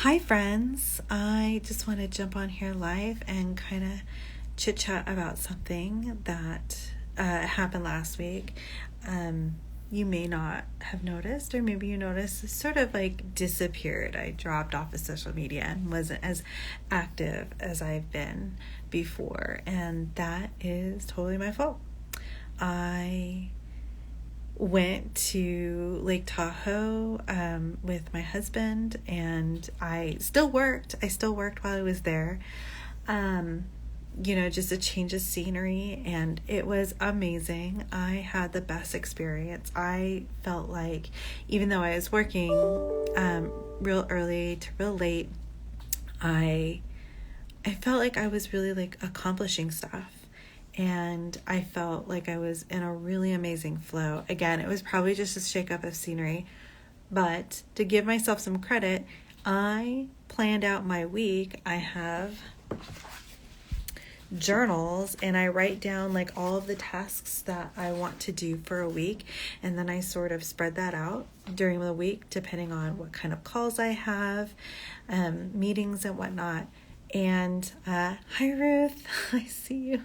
Hi friends, I just want to jump on here live and kind of chit chat about something that happened last week. You may not have noticed, or maybe you noticed, sort of like disappeared. I dropped off of social media and wasn't as active as I've been before, and that is totally my fault. I went to Lake Tahoe with my husband, and I still worked while I was there. Just a change of scenery, and it was amazing. I had the best experience. I felt like, even though I was working real early to real late, I felt like I was really like accomplishing stuff. And I felt like I was in a really amazing flow. Again, it was probably just a shakeup of scenery, but to give myself some credit, I planned out my week. I have journals, and I write down like all of the tasks that I want to do for a week, and then I sort of spread that out during the week depending on what kind of calls I have, meetings and whatnot. And hi Ruth, I see you.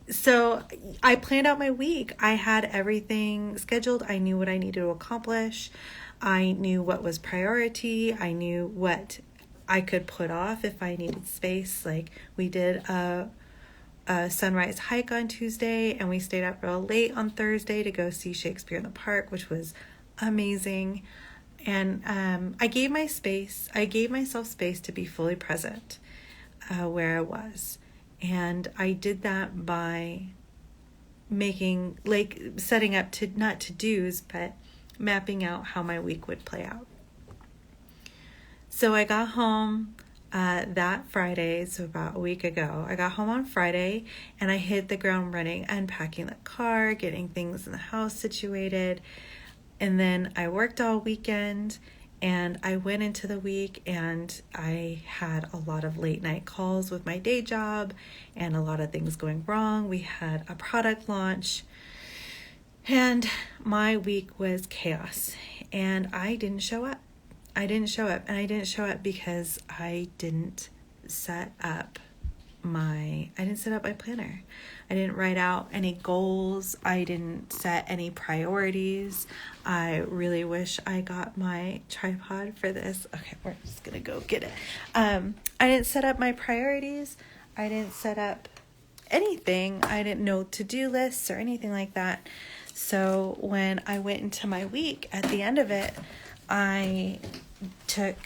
So I planned out my week. I had everything scheduled. I knew what I needed to accomplish. I knew what was priority. I knew what I could put off if I needed space. Like, we did a sunrise hike on Tuesday, and we stayed up real late on Thursday to go see Shakespeare in the Park, which was amazing. And I gave myself space to be fully present where I was. And I did that by setting up not to-dos, but mapping out how my week would play out. So I got home that Friday, so about a week ago. I got home on Friday, and I hit the ground running, unpacking the car, getting things in the house situated. And then I worked all weekend, and I went into the week, and I had a lot of late night calls with my day job and a lot of things going wrong. We had a product launch, and my week was chaos, and I didn't show up. And I didn't show up because I didn't set up my planner. I didn't write out any goals. I didn't set any priorities. I really wish I got my tripod for this. Okay, we're just gonna go get it. I didn't set up my priorities. I didn't set up anything. I didn't know to-do lists or anything like that. So when I went into my week, at the end of it, I took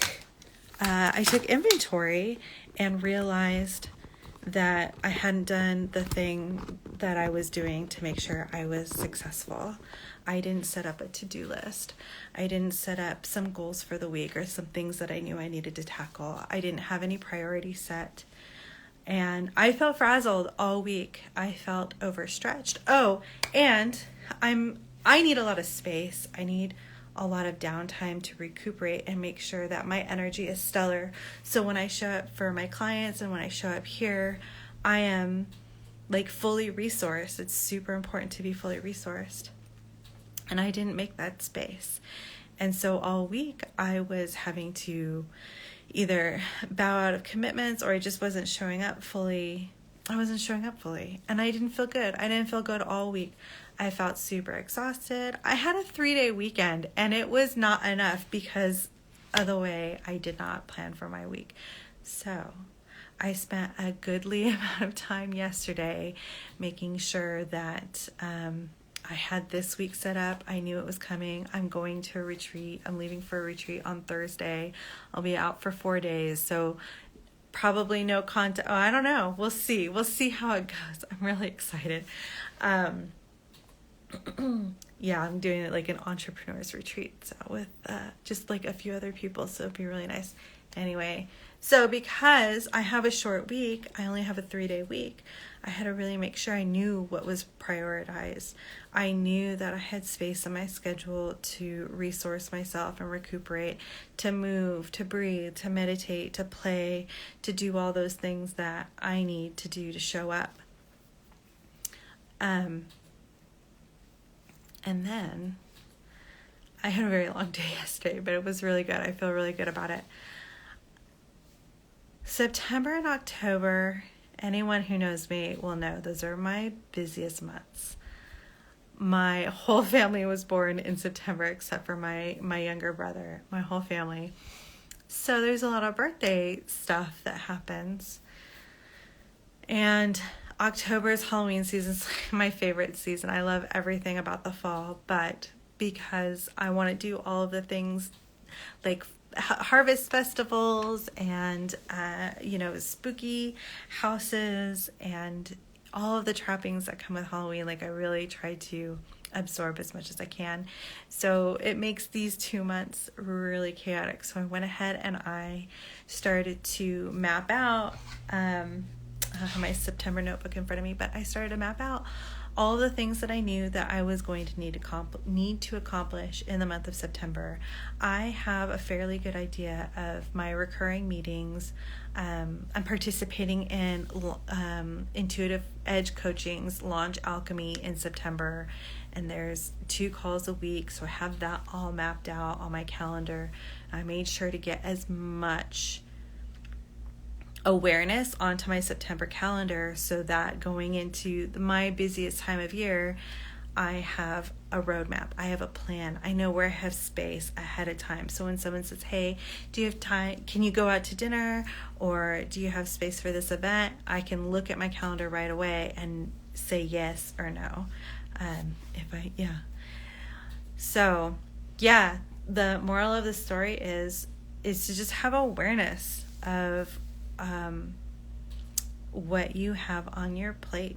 inventory and realized that I hadn't done the thing that I was doing to make sure I was successful. I didn't set up a to-do list. I didn't set up some goals for the week or some things that I knew I needed to tackle. I didn't have any priorities set. And I felt frazzled all week. I felt overstretched. Oh, and I need a lot of space. I need a lot of downtime to recuperate and make sure that my energy is stellar. So when I show up for my clients and when I show up here, I am like fully resourced. It's super important to be fully resourced. And I didn't make that space. And so all week I was having to either bow out of commitments, or I just wasn't showing up fully. And I didn't feel good. I didn't feel good all week. I felt super exhausted. I had a 3-day weekend, and it was not enough because of the way I did not plan for my week. So I spent a goodly amount of time yesterday making sure that I had this week set up. I knew it was coming. I'm going to a retreat. I'm leaving for a retreat on Thursday. I'll be out for 4 days. So probably no content. Oh, I don't know. We'll see. We'll see how it goes. I'm really excited. Yeah, I'm doing it like an entrepreneur's retreat, so with just like a few other people, so it'd be really nice. Anyway, so because I have a short week, I only have a 3-day week, I had to really make sure I knew what was prioritized. I knew that I had space in my schedule to resource myself and recuperate, to move, to breathe, to meditate, to play, to do all those things that I need to do to show up. And then I had a very long day yesterday, but it was really good. I feel really good about it. September and October, anyone who knows me will know those are my busiest months. My whole family was born in September except for my younger brother, my whole family. So there's a lot of birthday stuff that happens. And October is Halloween season. It's my favorite season. I love everything about the fall, but because I want to do all of the things like harvest festivals and, spooky houses and all of the trappings that come with Halloween, like I really try to absorb as much as I can. So it makes these 2 months really chaotic. So I went ahead and I started to map out, I have my September notebook in front of me, but I started to map out all the things that I knew that I was going to need to accomplish in the month of September. I have a fairly good idea of my recurring meetings. I'm participating in Intuitive Edge Coaching's Launch Alchemy in September, and there's 2 calls a week, so I have that all mapped out on my calendar. I made sure to get as much awareness onto my September calendar so that going into my busiest time of year, I have a roadmap. I have a plan. I know where I have space ahead of time. So when someone says, hey, do you have time? Can you go out to dinner? Or do you have space for this event? I can look at my calendar right away and say yes or no. So yeah, the moral of the story is to just have awareness of what you have on your plate.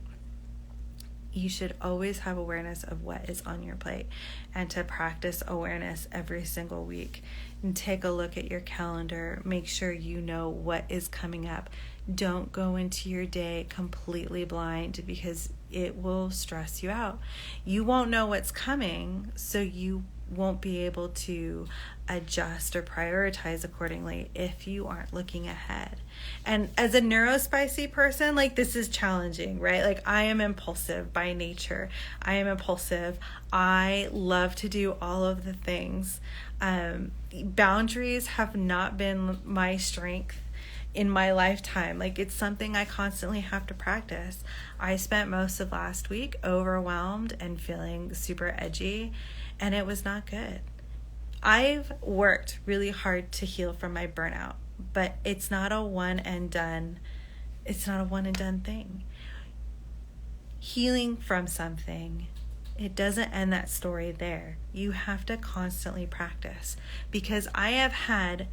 You should always have awareness of what is on your plate, and to practice awareness every single week. And take a look at your calendar. Make sure you know what is coming up. Don't go into your day completely blind, because it will stress you out. You won't know what's coming, so you won't be able to adjust or prioritize accordingly if you aren't looking ahead. And as a neurospicy person, like, this is challenging, right? Like, I am impulsive by nature. I am impulsive. I love to do all of the things. Boundaries have not been my strength in my lifetime. Like, it's something I constantly have to practice. I spent most of last week overwhelmed and feeling super edgy, and it was not good. I've worked really hard to heal from my burnout, but it's not a one and done. It's not a one and done thing. Healing from something, it doesn't end that story there. You have to constantly practice, because I have had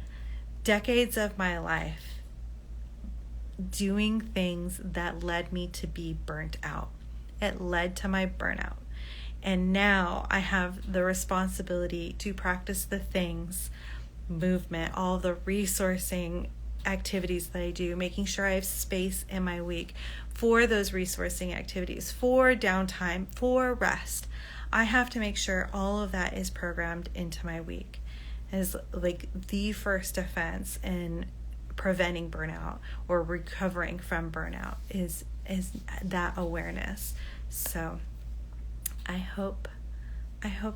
decades of my life doing things that led me to be burnt out. It led to my burnout. And now I have the responsibility to practice the things, movement, all the resourcing activities that I do, making sure I have space in my week for those resourcing activities, for downtime, for rest. I have to make sure all of that is programmed into my week. As like the first defense in preventing burnout or recovering from burnout is that awareness. So I hope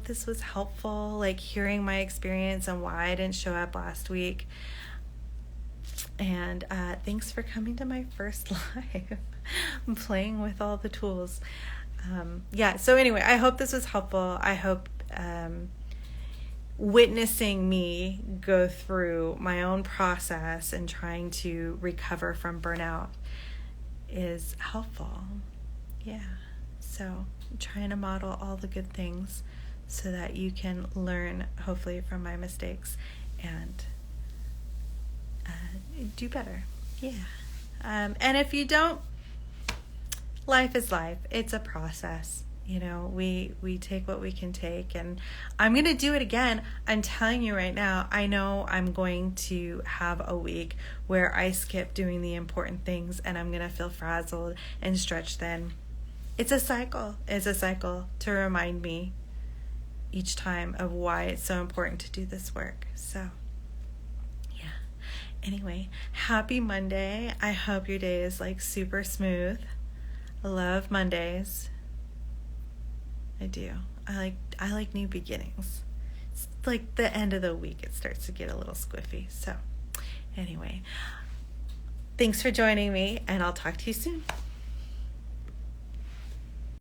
this was helpful, like hearing my experience and why I didn't show up last week. And thanks for coming to my first live. I'm playing with all the tools. So anyway, I hope this was helpful. I hope witnessing me go through my own process and trying to recover from burnout is helpful. Yeah. So I'm trying to model all the good things so that you can learn, hopefully, from my mistakes and do better. Yeah. And if you don't, life is life. It's a process. You know, we take what we can take, and I'm going to do it again. I'm telling you right now, I know I'm going to have a week where I skip doing the important things and I'm going to feel frazzled and stretched thin. It's a cycle. It's a cycle to remind me each time of why it's so important to do this work. So, yeah. Anyway, happy Monday. I hope your day is like super smooth. I love Mondays. I do. I like new beginnings. like the end of the week, it starts to get a little squiffy. So anyway, thanks for joining me, and I'll talk to you soon.